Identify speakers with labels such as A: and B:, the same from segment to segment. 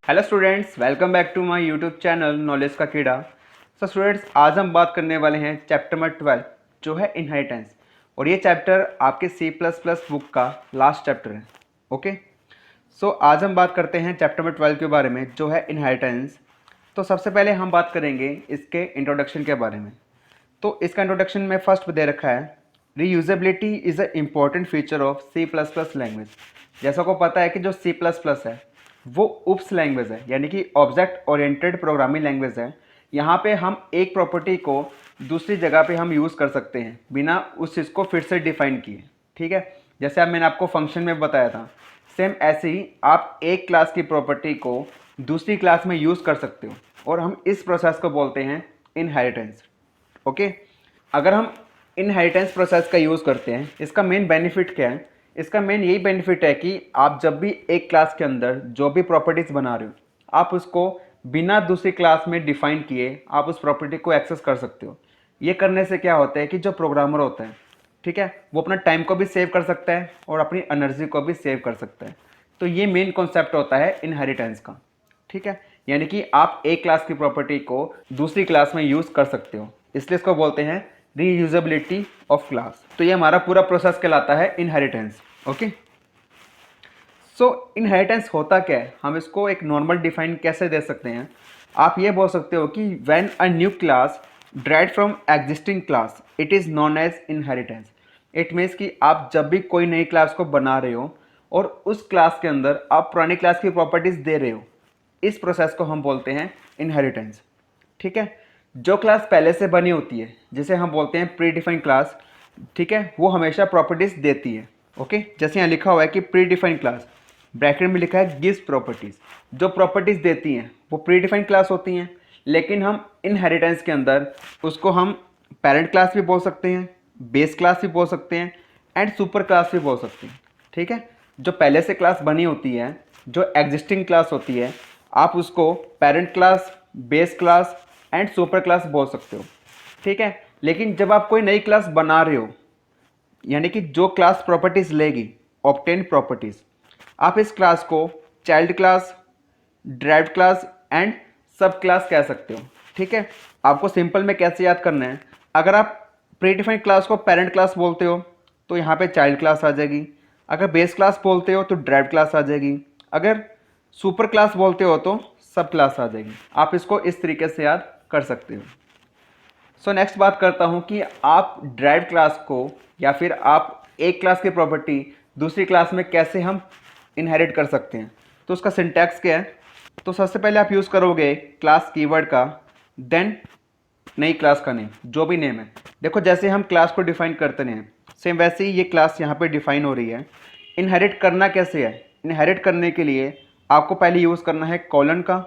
A: Hello students, welcome back to my YouTube channel knowledge का कीड़ा। Students, आज हम बात करने वाले हैं चैप्टर नंबर 12 जो है इनहेरिटेंस। और ये चैप्टर आपके C++ बुक का लास्ट चैप्टर है। ओके, आज हम बात करते हैं चैप्टर नंबर 12 के बारे में जो है इनहेरिटेंस। तो सबसे पहले हम बात करेंगे इसके इंट्रोडक्शन के बारे में। तो इसका इंट्रोडक्शन में फर्स्ट दे रखा है, reusability is a important feature of C++ language. जैसा को पता है कि जो C++ है वो उप्स लैंग्वेज है, यानी कि ऑब्जेक्ट ओरिएंटेड प्रोग्रामिंग लैंग्वेज है। यहाँ पे हम एक प्रॉपर्टी को दूसरी जगह पे हम यूज़ कर सकते हैं बिना उस चीज़ को फिर से डिफाइन किए। ठीक है, जैसे अब मैंने आपको फंक्शन में बताया था, सेम ऐसे ही आप एक क्लास की प्रॉपर्टी को दूसरी क्लास में यूज़ कर सकते हो, और हम इस प्रोसेस को बोलते हैं इनहेरिटेंस। ओके, अगर हम इनहेरिटेंस प्रोसेस का यूज़ करते हैं, इसका मेन बेनिफिट क्या है? इसका मेन यही बेनिफिट है कि आप जब भी एक क्लास के अंदर जो भी प्रॉपर्टीज़ बना रहे हो, आप उसको बिना दूसरी क्लास में डिफाइन किए आप उस प्रॉपर्टी को एक्सेस कर सकते हो। ये करने से क्या होता है कि जो प्रोग्रामर होता है, ठीक है, वो अपना टाइम को भी सेव कर सकता है और अपनी एनर्जी को भी सेव कर सकता है। तो ये मेन कॉन्सेप्ट होता है इनहेरिटेंस का। ठीक है, यानी कि आप एक क्लास की प्रॉपर्टी को दूसरी क्लास में यूज़ कर सकते हो, इसलिए इसको बोलते हैं रीयूजेबिलिटी ऑफ क्लास। तो ये हमारा पूरा प्रोसेस कहलाता है इनहेरिटेंस। ओके, इनहेरिटेंस होता क्या है, हम इसको एक नॉर्मल डिफाइन कैसे दे सकते हैं? आप ये बोल सकते हो कि when a new class drive from existing class it is known as inheritance. It means कि आप जब भी कोई नई क्लास को बना रहे हो और उस क्लास के अंदर आप पुरानी क्लास की प्रॉपर्टीज़ दे रहे हो, इस प्रोसेस को हम बोलते हैं इनहेरिटेंस। ठीक है, जो क्लास पहले से बनी होती है जिसे हम बोलते हैं प्री डिफाइंड क्लास, ठीक है, वो हमेशा प्रॉपर्टीज़ देती है। ओके, जैसे यहाँ लिखा हुआ है कि प्री डिफाइंड क्लास, ब्रैकेट में लिखा है गिव्स प्रॉपर्टीज़। जो प्रॉपर्टीज़ देती हैं वो प्री डिफाइंड क्लास होती हैं, लेकिन हम इनहेरिटेंस के अंदर उसको हम पेरेंट क्लास भी बोल सकते हैं, बेस क्लास भी बोल सकते हैं, एंड सुपर क्लास भी बोल सकते हैं। ठीक है, जो पहले से क्लास बनी होती है, जो एग्जिस्टिंग क्लास होती है, आप उसको parent class, base class and super class बोल सकते हो। ठीक है, लेकिन जब आप कोई नई क्लास बना रहे हो, यानी कि जो क्लास प्रॉपर्टीज लेगी, ऑब्टेन प्रॉपर्टीज, आप इस क्लास को child class, derived class and सब क्लास कह सकते हो। ठीक है, आपको सिंपल में कैसे याद करना है, अगर आप प्रीडिफाइंड क्लास को पेरेंट क्लास बोलते हो तो यहाँ पे चाइल्ड क्लास आ जाएगी, अगर बेस क्लास बोलते हो तो ड्राइव्ड क्लास आ जाएगी, अगर सुपर क्लास बोलते हो तो सब क्लास आ जाएगी। आप इसको इस तरीके से याद कर सकते हो। नेक्स्ट बात करता हूँ कि आप ड्राइव क्लास को या फिर आप एक क्लास की प्रॉपर्टी दूसरी क्लास में कैसे हम इनहेरिट कर सकते हैं। तो उसका सिंटैक्स क्या है? तो सबसे पहले आप यूज़ करोगे क्लास कीवर्ड का, देन नई क्लास का नेम, जो भी नेम है। देखो, जैसे हम क्लास को डिफाइन करते हैं, सेम वैसे ही ये क्लास यहाँ पे डिफाइन हो रही है। इनहेरिट करना कैसे है? इनहेरिट करने के लिए आपको पहले यूज़ करना है कॉलन का,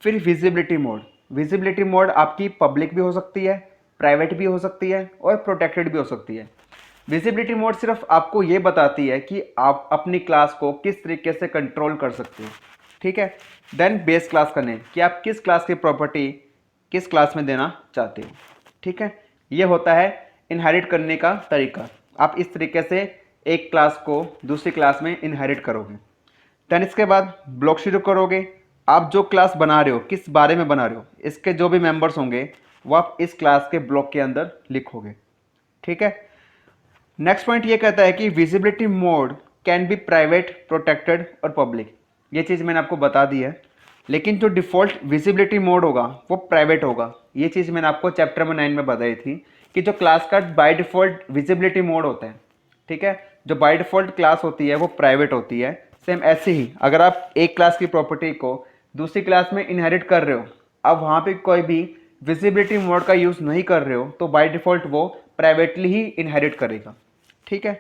A: फिर विजिबिलिटी मोड। विजिबिलिटी मोड आपकी पब्लिक भी हो सकती है, प्राइवेट भी हो सकती है और प्रोटेक्टेड भी हो सकती है। विजिबिलिटी मोड सिर्फ आपको ये बताती है कि आप अपनी क्लास को किस तरीके से कंट्रोल कर सकते हो। ठीक है, देन बेस क्लास का नेम, कि आप किस क्लास की प्रॉपर्टी किस क्लास में देना चाहते हो। ठीक है, ये होता है इनहेरिट करने का तरीका। आप इस तरीके से एक क्लास को दूसरी क्लास में इनहेरिट करोगे। देन इसके बाद ब्लॉक शुरू करोगे। आप जो क्लास बना रहे हो, किस बारे में बना रहे हो, इसके जो भी मेंबर्स होंगे वो आप इस क्लास के ब्लॉक के अंदर लिखोगे। ठीक है, नेक्स्ट पॉइंट ये कहता है कि visibility mode can be private, protected और पब्लिक। ये चीज़ मैंने आपको बता दी है, लेकिन जो डिफ़ॉल्ट विजिबिलिटी मोड होगा वो प्राइवेट होगा। ये चीज़ मैंने आपको चैप्टर नंबर 9 में बताई थी कि जो क्लास का बाय डिफ़ॉल्ट विजिबिलिटी मोड होता है, ठीक है, जो बाय डिफ़ॉल्ट क्लास होती है वो प्राइवेट होती है। सेम ऐसे ही अगर आप एक क्लास की प्रॉपर्टी को दूसरी क्लास में इनहेरिट कर रहे हो, अब वहाँ पे कोई भी विजिबिलिटी मोड का यूज़ नहीं कर रहे हो, तो बाय डिफ़ॉल्ट वो प्राइवेटली ही इनहेरिट करेगा। ठीक है,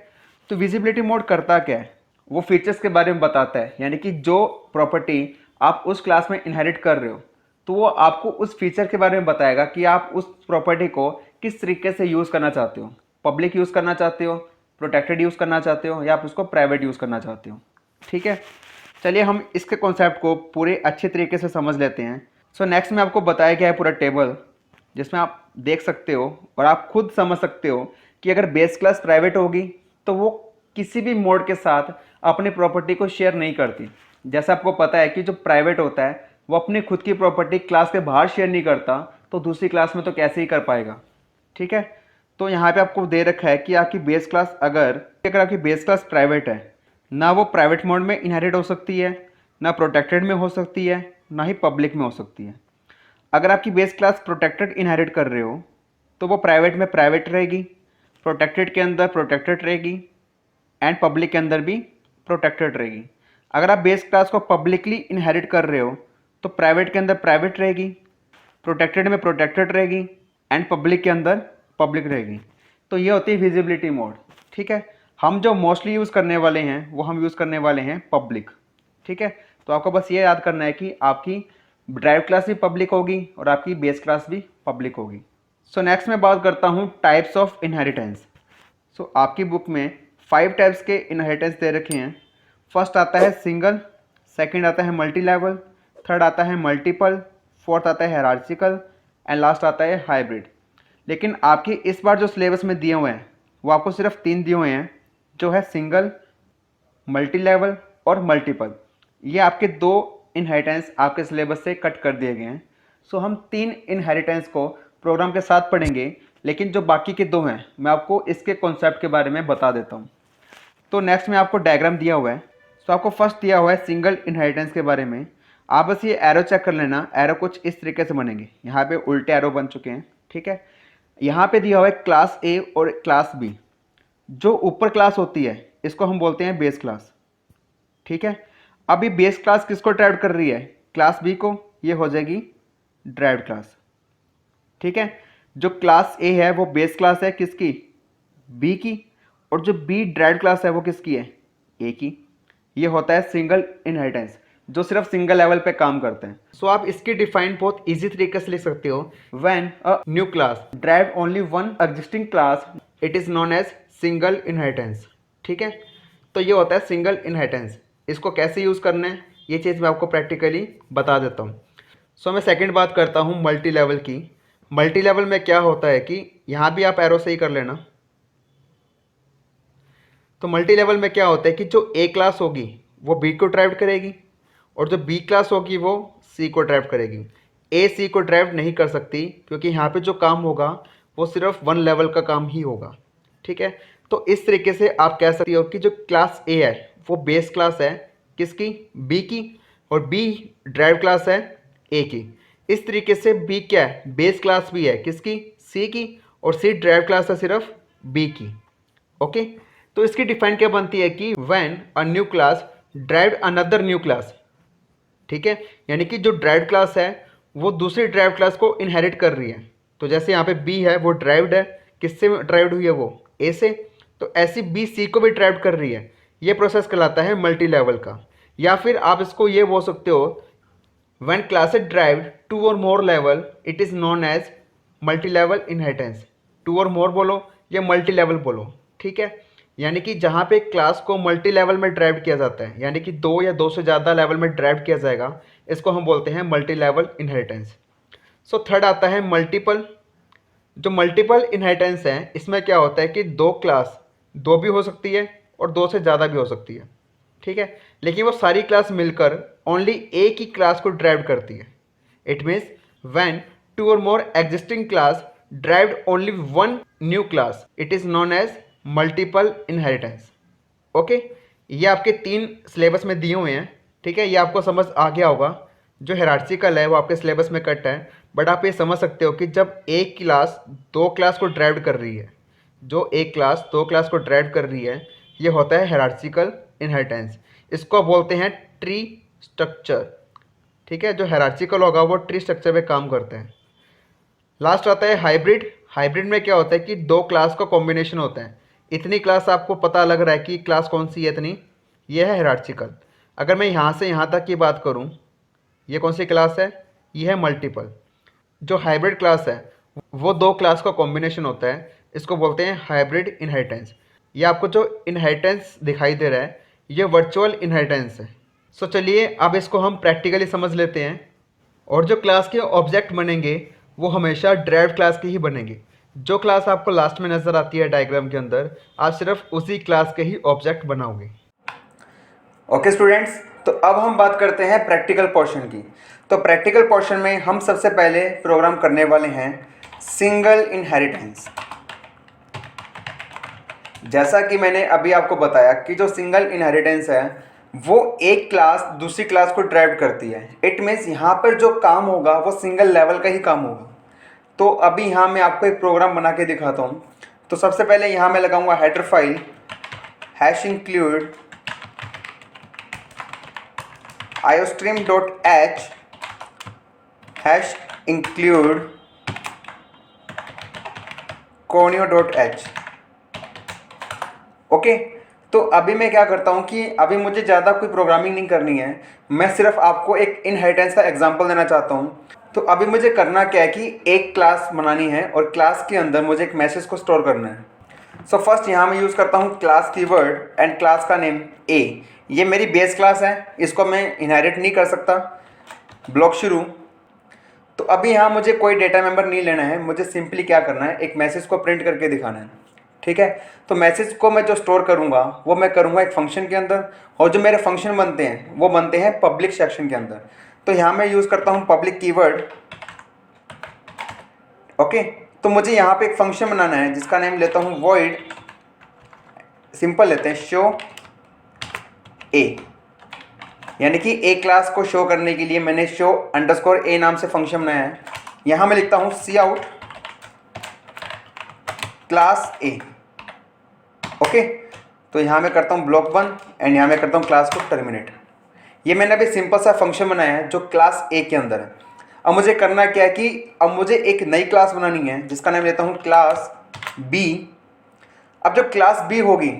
A: तो विजिबिलिटी मोड करता क्या है? वो फीचर्स के बारे में बताता है, यानी कि जो प्रॉपर्टी आप उस क्लास में इनहेरिट कर रहे हो तो वो आपको उस फीचर के बारे में बताएगा कि आप उस प्रॉपर्टी को किस तरीके से यूज़ करना चाहते हो। पब्लिक यूज़ करना चाहते हो, प्रोटेक्टेड यूज़ करना चाहते हो, या आप उसको प्राइवेट यूज़ करना चाहते हो। ठीक है, चलिए हम इसके कॉन्सेप्ट को पूरे अच्छे तरीके से समझ लेते हैं। नेक्स्ट में आपको बताया गया है पूरा टेबल, जिसमें आप देख सकते हो और आप खुद समझ सकते हो कि अगर बेस क्लास प्राइवेट होगी तो वो किसी भी मोड के साथ अपनी प्रॉपर्टी को शेयर नहीं करती। जैसा आपको पता है कि जो प्राइवेट होता है वो अपनी खुद की प्रॉपर्टी क्लास के बाहर शेयर नहीं करता, तो दूसरी क्लास में तो कैसे ही कर पाएगा। ठीक है, तो यहाँ पे आपको दे रखा है कि आपकी बेस क्लास अगर आपकी बेस क्लास प्राइवेट है, ना वो प्राइवेट मोड में इनहेरिट हो सकती है, ना प्रोटेक्टेड में हो सकती है, ना ही पब्लिक में हो सकती है। अगर आपकी बेस क्लास प्रोटेक्टेड इनहेरिट कर रहे हो तो वो प्राइवेट में प्राइवेट रहेगी, प्रोटेक्टेड के अंदर प्रोटेक्टेड रहेगी, एंड पब्लिक के अंदर भी प्रोटेक्टेड रहेगी। अगर आप बेस क्लास को पब्लिकली इनहेरिट कर रहे हो तो प्राइवेट के अंदर प्राइवेट रहेगी, प्रोटेक्टेड में प्रोटेक्टेड रहेगी, एंड पब्लिक के अंदर पब्लिक रहेगी। तो ये होती है विजिबिलिटी मोड। ठीक है, हम जो मोस्टली यूज़ करने वाले हैं वो हम यूज़ करने वाले हैं पब्लिक। ठीक है, तो आपको बस ये याद करना है कि आपकी ड्राइव क्लास भी पब्लिक होगी और आपकी बेस क्लास भी पब्लिक होगी। सो नेक्स्ट मैं बात करता हूँ टाइप्स ऑफ इनहेरिटेंस। सो आपकी बुक में 5 टाइप्स के इनहेरिटेंस दे रखे हैं। फर्स्ट आता है सिंगल, सेकंड आता है मल्टी लेवल, थर्ड आता है मल्टीपल, फोर्थ आता है हायरार्चिकल, एंड लास्ट आता है हाइब्रिड। लेकिन आपकी इस बार जो सिलेबस में दिए हुए हैं वो आपको सिर्फ 3 दिए हुए हैं, जो है सिंगल, मल्टी लेवल और मल्टीपल। ये आपके 2 इनहेरिटेंस आपके सिलेबस से कट कर दिए गए हैं। सो हम 3 इनहेरिटेंस को प्रोग्राम के साथ पढ़ेंगे, लेकिन जो बाकी के 2 हैं मैं आपको इसके कॉन्सेप्ट के बारे में बता देता हूँ। तो नेक्स्ट में आपको डायग्राम दिया हुआ है। सो आपको फर्स्ट दिया हुआ है सिंगल इनहेरिटेंस के बारे में। आप बस ये एरो चेक कर लेना, एरो कुछ इस तरीके से बनेंगे। यहाँ पे उल्टे एरो बन चुके हैं। ठीक है, यहाँ पे दिया हुआ है क्लास ए और क्लास बी। जो ऊपर क्लास होती है इसको हम बोलते हैं बेस क्लास। ठीक है, अभी बेस क्लास किसको ड्राइव कर रही है? क्लास बी को। ये हो जाएगी ड्राइव क्लास। ठीक है, जो क्लास ए है वो बेस क्लास है किसकी? बी की। और जो बी ड्राइव क्लास है वो किसकी है? ए की। ये होता है सिंगल इनहेरिटेंस, जो सिर्फ सिंगल लेवल पे काम करते हैं। सो आप इसकी डिफाइन बहुत इजी तरीके से लिख सकते हो। When a new class drive only one existing class, it is known as single inheritance. ठीक है, तो ये होता है सिंगल इनहेरिटेंस। इसको कैसे यूज़ करना है ये चीज़ मैं आपको प्रैक्टिकली बता देता हूँ। सो मैं सेकंड बात करता हूँ मल्टी लेवल की। मल्टी लेवल में क्या होता है कि यहाँ भी आप एरो से ही कर लेना। तो मल्टी लेवल में क्या होता है कि जो ए क्लास होगी वो बी को ड्राइव करेगी, और जो बी क्लास होगी वो सी को ड्राइव करेगी। ए सी को ड्राइव नहीं कर सकती, क्योंकि यहाँ पे जो काम होगा वो सिर्फ 1 लेवल का काम ही होगा। ठीक है, तो इस तरीके से आप कह सकती हो कि जो क्लास ए है वो बेस क्लास है किसकी? बी की। और बी ड्राइव क्लास है ए की। इस तरीके से बी क्या है? बेस क्लास भी है किसकी? सी की। और सी ड्राइव क्लास है सिर्फ बी की। ओके, तो इसकी डिफाइन क्या बनती है कि when a new class drive another new class. ठीक है, यानी कि जो ड्राइव क्लास है वो दूसरी ड्राइव क्लास को इनहेरिट कर रही है। तो जैसे यहाँ पे बी है वो ड्राइव्ड है, किससे ड्राइव्ड हुई है? वो ए से। तो ऐसी बी सी को भी ड्राइव कर रही है। ये प्रोसेस कहलाता है मल्टी लेवल का। या फिर आप इसको ये बोल सकते हो, when classes derived 2 or more level, it is known as multi level inheritance. 2 or मोर बोलो या मल्टी लेवल बोलो। ठीक है, यानी कि जहाँ पे क्लास को मल्टी लेवल में ड्राइव किया जाता है, यानी कि 2 या 2 से ज़्यादा लेवल में ड्राइव किया जाएगा, इसको हम बोलते हैं multi level inheritance. So third आता है मल्टीपल। जो मल्टीपल इनहेरिटेंस है इसमें क्या होता है कि 2 क्लास 2 भी हो सकती है और 2 से ज़्यादा भी हो सकती है। ठीक है, लेकिन वो सारी क्लास मिलकर ओनली एक ही क्लास को ड्राइव करती है। It means when 2 or more existing class derived only one new class, it is known as multiple inheritance. Okay, ये आपके 3 सिलेबस में दिए हुए हैं। ठीक है, ये आपको समझ आ गया होगा। जो हायरार्चिकल है वो आपके सिलेबस में कट है, बट आप ये समझ सकते हो कि जब एक क्लास 2 क्लास को ड्राइव कर रही है, जो एक क्लास 2 क्लास को ड्राइव कर रही है, ये होता है हायरार्चिकल इनहेरिटेंस। इसको बोलते हैं ट्री स्ट्रक्चर। ठीक है, जो हायरार्चिकल होगा वो ट्री स्ट्रक्चर पे काम करते हैं। लास्ट आता है हाइब्रिड। हाइब्रिड में क्या होता है कि 2 क्लास का कॉम्बिनेशन होता है। इतनी क्लास आपको पता लग रहा है कि क्लास कौन सी है इतनी, ये है हायरार्चिकल। अगर मैं यहाँ से यहाँ तक की बात करूँ, ये कौन सी क्लास है? ये है मल्टीपल। जो हाइब्रिड क्लास है वो 2 क्लास का कॉम्बिनेशन होता है, इसको बोलते हैं हाइब्रिड इनहेरिटेंस। ये आपको जो इनहेरिटेंस दिखाई दे रहा है ये वर्चुअल इनहेरिटेंस है। सो चलिए अब इसको हम प्रैक्टिकली समझ लेते हैं। और जो क्लास के ऑब्जेक्ट बनेंगे वो हमेशा ड्राइव्ड क्लास के ही बनेंगे। जो क्लास आपको लास्ट में नज़र आती है डायग्राम के अंदर, आप सिर्फ उसी क्लास के ही ऑब्जेक्ट बनाओगे। ओके स्टूडेंट्स, तो अब हम बात करते हैं प्रैक्टिकल पोर्शन की। तो प्रैक्टिकल पोर्शन में हम सबसे पहले प्रोग्राम करने वाले हैं सिंगल इनहेरिटेंस। जैसा कि मैंने अभी आपको बताया कि जो सिंगल इनहेरिटेंस है वो एक क्लास दूसरी क्लास को ड्राइव करती है। इट मीन्स यहाँ पर जो काम होगा वो सिंगल लेवल का ही काम होगा। तो अभी यहाँ मैं आपको एक प्रोग्राम बना के दिखाता हूँ। तो सबसे पहले यहाँ मैं लगाऊंगा header file hash include iostream.h hash include conio.h। Okay, तो अभी मैं क्या करता हूँ कि अभी मुझे ज़्यादा कोई प्रोग्रामिंग नहीं करनी है, मैं सिर्फ आपको एक इनहेरिटेंस का एग्जांपल देना चाहता हूँ। तो अभी मुझे करना क्या है कि एक क्लास बनानी है और क्लास के अंदर मुझे एक मैसेज को स्टोर करना है। सो फर्स्ट यहाँ मैं यूज़ करता हूँ क्लास कीवर्ड एंड क्लास का नेम ए। ये मेरी बेस क्लास है, इसको मैं इनहेरिट नहीं कर सकता। ब्लॉक शुरू। तो अभी यहाँ मुझे कोई डेटा मेंबर नहीं लेना है, मुझे सिंपली क्या करना है, एक मैसेज को प्रिंट करके दिखाना है। ठीक है, तो मैसेज को मैं जो स्टोर करूँगा वो मैं करूँगा एक फंक्शन के अंदर, और जो मेरे फंक्शन बनते हैं वो बनते हैं पब्लिक सेक्शन के अंदर। तो यहाँ मैं यूज़ करता हूँ पब्लिक कीवर्ड। ओके, तो मुझे यहाँ पे एक फंक्शन बनाना है जिसका नेम लेता हूँ void, सिंपल लेते हैं शो ए, यानी कि ए क्लास को शो करने के लिए मैंने शो अंडरस्कोर ए नाम से फंक्शन बनाया है। यहाँ मैं लिखता हूँ सी आउट क्लास ए। ओके, तो यहाँ मैं करता हूँ ब्लॉक 1 एंड यहाँ मैं करता हूँ क्लास को टर्मिनेट। ये मैंने अभी सिंपल सा फंक्शन बनाया है जो क्लास ए के अंदर है। अब मुझे करना क्या है कि अब मुझे एक नई क्लास बनानी है जिसका नाम लेता हूँ क्लास बी। अब जो क्लास बी होगी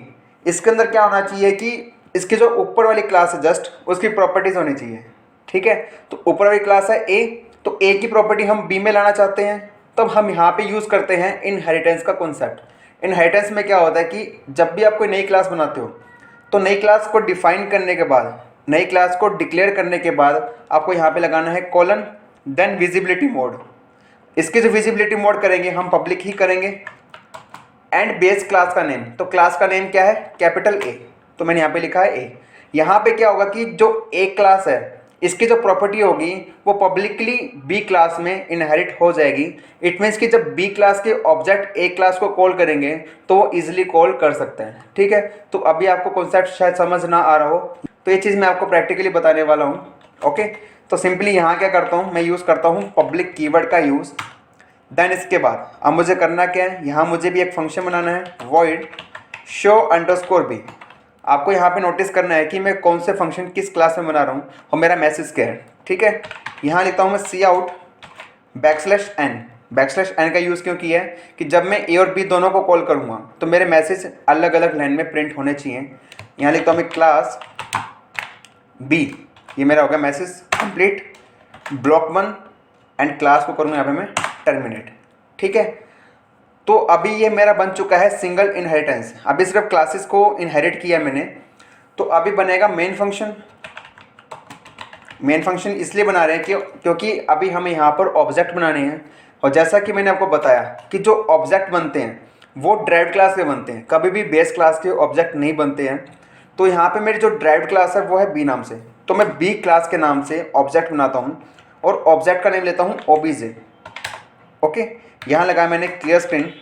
A: इसके अंदर क्या होना चाहिए कि इसकी जो ऊपर वाली क्लास है जस्ट उसकी प्रॉपर्टीज़ होनी चाहिए। ठीक है, तो ऊपर वाली क्लास है ए, तो ए की प्रॉपर्टी हम बी में लाना चाहते हैं, तब हम यहाँ पे यूज़ करते हैं इनहेरिटेंस का कॉन्सेप्ट। इनहेरिटेंस में क्या होता है कि जब भी आप कोई नई क्लास बनाते हो तो नई क्लास को डिफाइन करने के बाद, नई क्लास को डिक्लेयर करने के बाद आपको यहाँ पे लगाना है कॉलन, देन विजिबिलिटी मोड। इसके जो विजिबिलिटी मोड करेंगे हम पब्लिक ही करेंगे, एंड बेस क्लास का नेम। तो क्लास का नेम क्या है, कैपिटल ए, तो मैंने यहाँ पे लिखा है ए। यहाँ पे क्या होगा कि जो ए क्लास है इसकी जो प्रॉपर्टी होगी वो पब्लिकली बी क्लास में इनहेरिट हो जाएगी। इट मीन्स कि जब बी क्लास के ऑब्जेक्ट ए क्लास को कॉल करेंगे तो वो इजीली कॉल कर सकते हैं। ठीक है, तो अभी आपको कॉन्सेप्ट शायद समझ ना आ रहा हो, तो ये चीज़ मैं आपको प्रैक्टिकली बताने वाला हूँ। ओके, तो सिंपली यहाँ क्या करता हूँ, मैं यूज़ करता हूँ पब्लिक कीवर्ड का यूज़। देन इसके बाद अब मुझे करना क्या है, यहाँ मुझे भी एक फंक्शन बनाना है void show अंडरस्कोर बी। आपको यहाँ पे नोटिस करना है कि मैं कौन से फंक्शन किस क्लास में बना रहा हूँ और मेरा मैसेज क्या है। ठीक है, यहाँ लिखता हूँ मैं c out backslash n. Backslash n का यूज़ क्यों किया है कि जब मैं ए और बी दोनों को कॉल करूँगा तो मेरे मैसेज अलग अलग लाइन में प्रिंट होने चाहिए। यहाँ लिखता हूँ मैं क्लास बी, ये मेरा हो गया message complete. Block 1 and class को करूँगा यहाँ पे मैं टर्मिनेट। ठीक है, तो अभी ये मेरा बन चुका है सिंगल इनहेरिटेंस। अभी सिर्फ क्लासेस को इनहेरिट किया मैंने, तो अभी बनेगा मेन फंक्शन। मेन फंक्शन इसलिए बना रहे हैं क्योंकि अभी हमें यहाँ पर ऑब्जेक्ट बनाने हैं, और जैसा कि मैंने आपको बताया कि जो ऑब्जेक्ट बनते हैं वो ड्राइव्ड क्लास के बनते हैं, कभी भी बेस क्लास के ऑब्जेक्ट नहीं बनते हैं। तो यहाँ पे मेरी जो ड्राइव्ड क्लास है वो है बी नाम से, तो मैं बी क्लास के नाम से ऑब्जेक्ट बनाता हूँ और ऑब्जेक्ट का नेम लेता हूँ ओबीजे। ओके, यहाँ लगाया मैंने क्लियर स्क्रीन।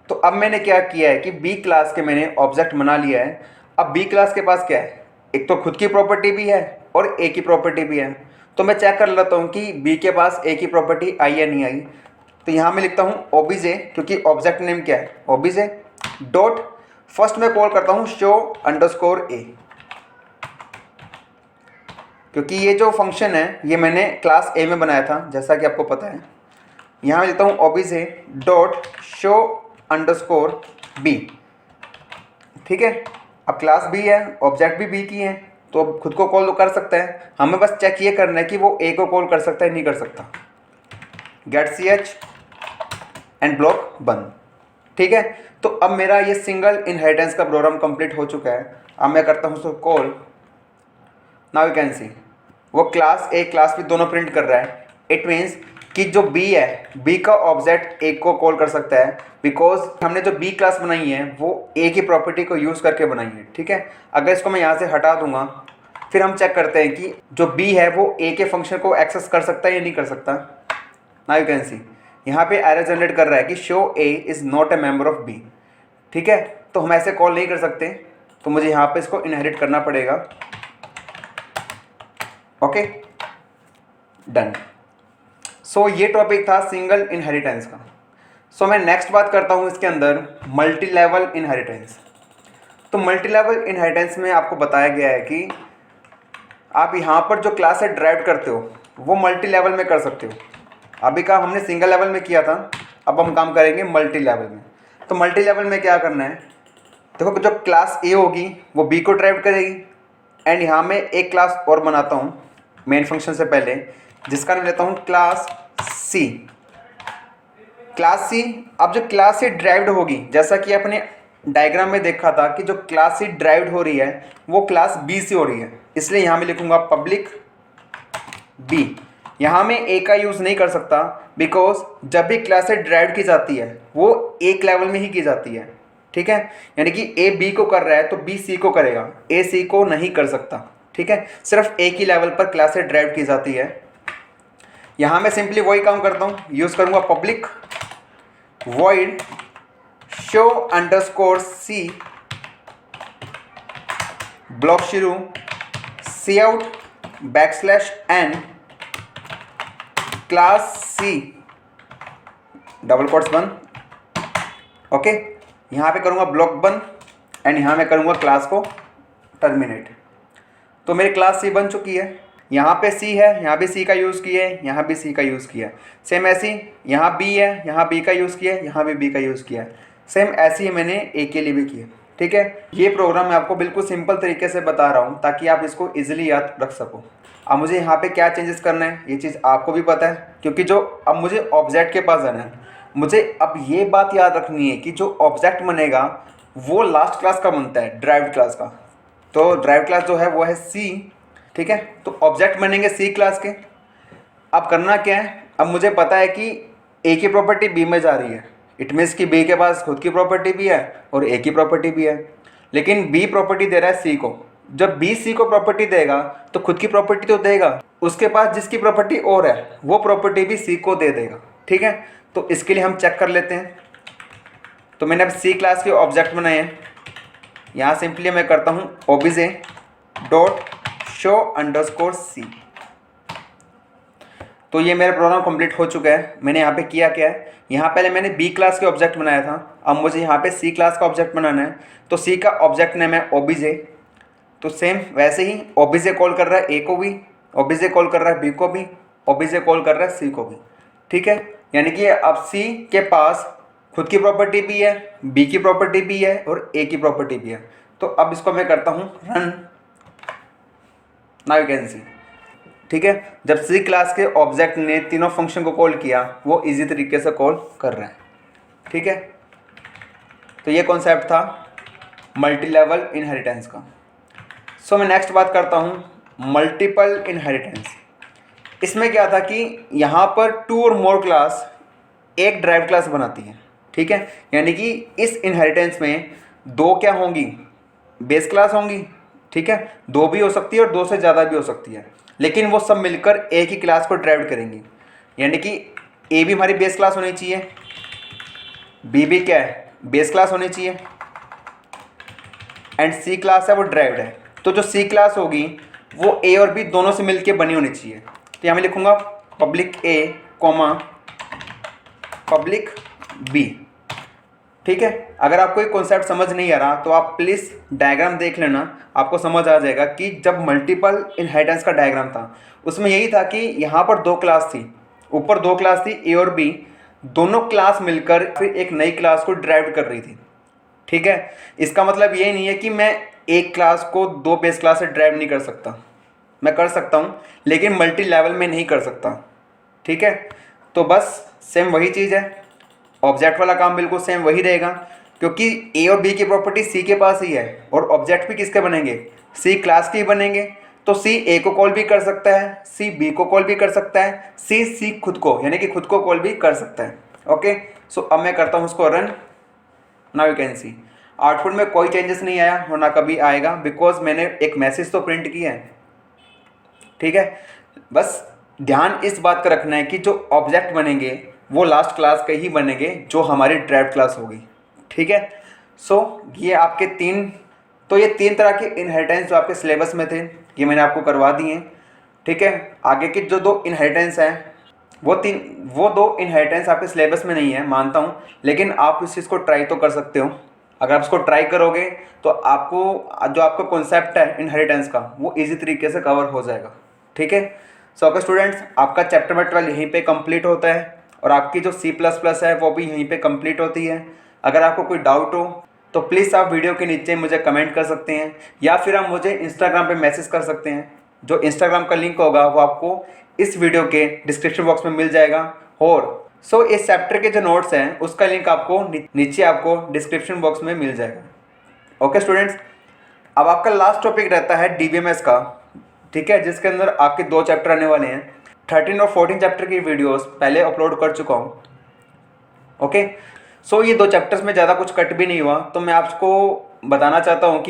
A: तो अब मैंने क्या किया है कि बी क्लास के मैंने ऑब्जेक्ट बना लिया है। अब बी क्लास के पास क्या है, एक तो खुद की प्रॉपर्टी भी है और ए की प्रॉपर्टी भी है। तो मैं चेक कर लेता हूँ कि बी के पास ए की प्रॉपर्टी आई या नहीं आई। तो यहाँ मैं लिखता हूँ ओबीजे, क्योंकि ऑब्जेक्ट नेम क्या है ओबीजे डॉट, फर्स्ट मैं कॉल करता हूँ शो अंडरस्कोर ए, क्योंकि ये जो फंक्शन है ये मैंने क्लास ए में बनाया था जैसा कि आपको पता है। यहाँ मैं लिखता हूँ OBJ dot show underscore B. ठीक है, अब क्लास बी है, ऑब्जेक्ट भी बी की है, तो अब खुद को कॉल कर सकता है। हमें बस चेक ये करना है कि वो ए को कॉल कर सकता है नहीं कर सकता। Get C H end block बंद। ठीक है, तो अब मेरा ये सिंगल इनहेरिटेंस का प्रोग्राम कंप्लीट हो चुका है। अब मैं करता हूँ उसको call. Now you can see वो क्लास ए क्लास बी दोनों प्रिंट कर रहा है। इट मीन्स कि जो बी है, बी का ऑब्जेक्ट ए को कॉल कर सकता है, बिकॉज हमने जो बी क्लास बनाई है वो ए की प्रॉपर्टी को यूज़ करके बनाई है, ठीक है। अगर इसको मैं यहाँ से हटा दूंगा, फिर हम चेक करते हैं कि जो बी है वो ए के फंक्शन को एक्सेस कर सकता है या नहीं कर सकता। नाउ यू कैन सी यहाँ पे एरर जनरेट कर रहा है कि show A is not a member of B, ठीक है। तो हम ऐसे कॉल नहीं कर सकते, तो मुझे यहाँ पे इसको इनहेरिट करना पड़ेगा। Okay, done. सो ये टॉपिक था सिंगल इनहेरिटेंस का। सो मैं नेक्स्ट बात करता हूँ इसके अंदर मल्टी लेवल इनहेरिटेंस। तो मल्टी लेवल इनहेरिटेंस में आपको बताया गया है कि आप यहाँ पर जो क्लास है ड्राइव करते हो वो मल्टी लेवल में कर सकते हो। अभी का हमने सिंगल लेवल में किया था, अब हम काम करेंगे मल्टी लेवल में। तो मल्टी लेवल में क्या करना है, देखो जो क्लास ए होगी वो बी को ड्राइव करेगी, एंड यहाँ मैं एक क्लास और बनाता हूँ मेन फंक्शन से पहले, जिसका नाम लेता हूँ क्लास सी। क्लास सी, अब जो क्लास सी ड्राइव्ड होगी, जैसा कि अपने डायग्राम में देखा था कि जो क्लास सी ड्राइव्ड हो रही है वो क्लास बी से हो रही है, इसलिए यहाँ मैं लिखूँगा पब्लिक बी। यहाँ मैं ए का यूज़ नहीं कर सकता, बिकॉज जब भी क्लास से ड्राइव की जाती है वो एक लेवल में ही की जाती है, ठीक है। यानी कि ए बी को कर रहा है तो बी सी को करेगा, ए सी को नहीं कर सकता, ठीक है। सिर्फ एक ही लेवल पर क्लास से ड्राइव की जाती है। यहाँ मैं सिंपली वही काम करता हूँ, यूज़ करूँगा public void show underscore C block शुरू C out \n class C double quotes बंद। ओके, यहाँ पे करूँगा ब्लॉक बंद एंड यहाँ मैं करूँगा क्लास को टर्मिनेट। तो मेरी क्लास सी बन चुकी है। यहाँ पे सी है, यहाँ भी सी का यूज़ किया है, यहाँ भी सी का यूज़ किया है। सेम ऐसी यहाँ बी है, यहाँ बी का यूज़ किया है, यहाँ भी बी का यूज़ किया है। सेम ऐसी ही मैंने ए के लिए भी किया, ठीक है। ये प्रोग्राम मैं आपको बिल्कुल सिंपल तरीके से बता रहा हूँ ताकि आप इसको ईजिली याद रख सको। अब मुझे यहाँ पे क्या चेंजेस करना है ये चीज़ आपको भी पता है, क्योंकि जो अब मुझे ऑब्जेक्ट के पास जाना है, मुझे अब ये बात याद रखनी है कि जो ऑब्जेक्ट बनेगा वो लास्ट क्लास का बनता है, ड्राइव्ड क्लास का। तो ड्राइव क्लास जो है वो है सी, ठीक है। तो ऑब्जेक्ट बनेंगे सी क्लास के। अब करना क्या है, अब मुझे पता है कि ए की प्रॉपर्टी बी में जा रही है, इट मीन्स कि बी के पास खुद की प्रॉपर्टी भी है और ए की प्रॉपर्टी भी है, लेकिन बी प्रॉपर्टी दे रहा है सी को। जब बी सी को प्रॉपर्टी देगा तो खुद की प्रॉपर्टी तो देगा, उसके पास जिसकी प्रॉपर्टी और है वो प्रॉपर्टी भी सी को दे देगा, ठीक है। तो इसके लिए हम चेक कर लेते हैं। तो मैंने अब सी क्लास के ऑब्जेक्ट बनाए हैं। यहाँ सिंपली मैं करता हूँ OBJ dot show underscore C. तो ये मेरा प्रोग्राम कंप्लीट हो चुका है। मैंने यहाँ पे किया क्या है, यहाँ पहले मैंने बी क्लास के ऑब्जेक्ट बनाया था, अब मुझे यहाँ पे सी क्लास का ऑब्जेक्ट बनाना है। तो सी का ऑब्जेक्ट नेम है ओबीजे। तो सेम वैसे ही ओबीजे कॉल कर रहा है ए को भी, ओबीजे कॉल कर रहा है बी को भी, ओबीजे कॉल कर रहा है सी को भी, ठीक है। यानी कि अब सी के पास खुद की प्रॉपर्टी भी है, बी की प्रॉपर्टी भी है और ए की प्रॉपर्टी भी है। तो अब इसको मैं करता हूँ रन। नाउ यू कैन सी, ठीक है। जब सी क्लास के ऑब्जेक्ट ने तीनों फंक्शन को कॉल किया वो इजी तरीके से कॉल कर रहा है, ठीक है। तो ये कॉन्सेप्ट था मल्टी लेवल इनहेरिटेंस का। सो मैं नेक्स्ट बात करता हूँ मल्टीपल इनहेरिटेंस। इसमें क्या था कि यहाँ पर टू और मोर क्लास एक ड्राइव क्लास बनाती है, ठीक है। यानी कि इस इनहेरिटेंस में दो क्या होंगी, बेस क्लास होंगी, ठीक है। दो भी हो सकती है और दो से ज़्यादा भी हो सकती है, लेकिन वो सब मिलकर एक ही क्लास को ड्राइव करेंगी। यानी कि ए भी हमारी बेस क्लास होनी चाहिए, बी भी क्या है बेस क्लास होनी चाहिए, एंड सी क्लास है वो ड्राइव्ड है। तो जो सी क्लास होगी वो ए और बी दोनों से मिलकर बनी होनी चाहिए। तो यहाँ मैं लिखूँगा पब्लिक ए कॉमा पब्लिक बी, ठीक है। अगर आपको ये कॉन्सेप्ट समझ नहीं आ रहा तो आप प्लीज़ डायग्राम देख लेना, आपको समझ आ जाएगा कि जब मल्टीपल इनहेरिटेंस का डायग्राम था उसमें यही था कि यहाँ पर दो क्लास थी, ऊपर दो क्लास थी ए और बी, दोनों क्लास मिलकर फिर एक नई क्लास को ड्राइव कर रही थी, ठीक है। इसका मतलब ये नहीं है कि मैं एक क्लास को दो बेस क्लास से ड्राइव नहीं कर सकता, मैं कर सकता हूँ लेकिन मल्टी लेवल में नहीं कर सकता, ठीक है। तो बस सेम वही चीज़ है, ऑब्जेक्ट वाला काम बिल्कुल सेम वही रहेगा, क्योंकि ए और बी की प्रॉपर्टी सी के पास ही है और ऑब्जेक्ट भी किसके बनेंगे, सी क्लास के ही बनेंगे। तो सी ए को कॉल भी कर सकता है, सी बी को कॉल भी कर सकता है, सी खुद को यानी कि खुद को कॉल भी कर सकता है। ओके, सो अब मैं करता हूँ उसको run. Now you can C output में कोई चेंजेस नहीं आया और ना कभी आएगा, बिकॉज मैंने एक मैसेज तो प्रिंट किया है। ठीक है, बस ध्यान इस बात का रखना है कि जो ऑब्जेक्ट बनेंगे वो लास्ट क्लास के ही बनेंगे जो हमारी ड्राइव क्लास होगी। ठीक है, सो ये आपके ये तीन तरह के इनहेरिटेंस जो आपके सिलेबस में थे ये मैंने आपको करवा दिए हैं। ठीक है, आगे के जो दो इनहेरिटेंस हैं वो दो इनहेरिटेंस आपके सिलेबस में नहीं है, मानता हूँ, लेकिन आप इस चीज़ को ट्राई तो कर सकते हो। अगर आप इसको ट्राई करोगे तो आपको जो आपका कॉन्सेप्ट है इनहेरिटेंस का वो इजी तरीके से कवर हो जाएगा। ठीक है, सो ओके स्टूडेंट्स, आपका चैप्टर नंबर 12 यहीं पे कंप्लीट होता है और आपकी जो C++ है वो भी यहीं पे कंप्लीट होती है। अगर आपको कोई डाउट हो तो प्लीज़ आप वीडियो के नीचे मुझे कमेंट कर सकते हैं या फिर आप मुझे इंस्टाग्राम पे मैसेज कर सकते हैं। जो इंस्टाग्राम का लिंक होगा वो आपको इस वीडियो के डिस्क्रिप्शन बॉक्स में मिल जाएगा। और इस चैप्टर के जो नोट्स हैं उसका लिंक आपको नीचे आपको डिस्क्रिप्शन बॉक्स में मिल जाएगा। ओके स्टूडेंट्स, अब आपका लास्ट टॉपिक रहता है DBMS का। ठीक है, जिसके अंदर आपके 2 चैप्टर आने वाले हैं। 13 और 14 चैप्टर की वीडियोस पहले अपलोड कर चुका हूँ। ओके, सो ये 2 चैप्टर्स में ज़्यादा कुछ कट भी नहीं हुआ, तो मैं आपको बताना चाहता हूँ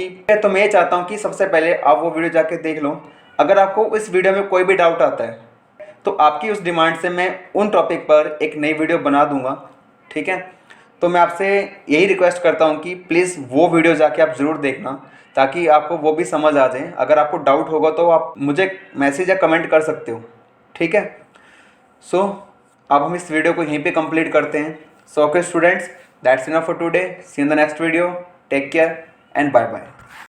A: मैं ये चाहता हूँ कि सबसे पहले आप वो वीडियो जाके देख लो। अगर आपको इस वीडियो में कोई भी डाउट आता है तो आपकी उस डिमांड से मैं उन टॉपिक पर एक नई वीडियो बना दूंगा। ठीक है, तो मैं आपसे यही रिक्वेस्ट करता हूँ कि प्लीज़ वो वीडियो जाके आप ज़रूर देखना ताकि आपको वो भी समझ आ जाए। अगर आपको डाउट होगा तो आप मुझे मैसेज या कमेंट कर सकते हो। ठीक है, सो अब हम इस वीडियो को यहीं पे कंप्लीट करते हैं। So okay students, that's enough for today. See in the next video. Take care and bye bye.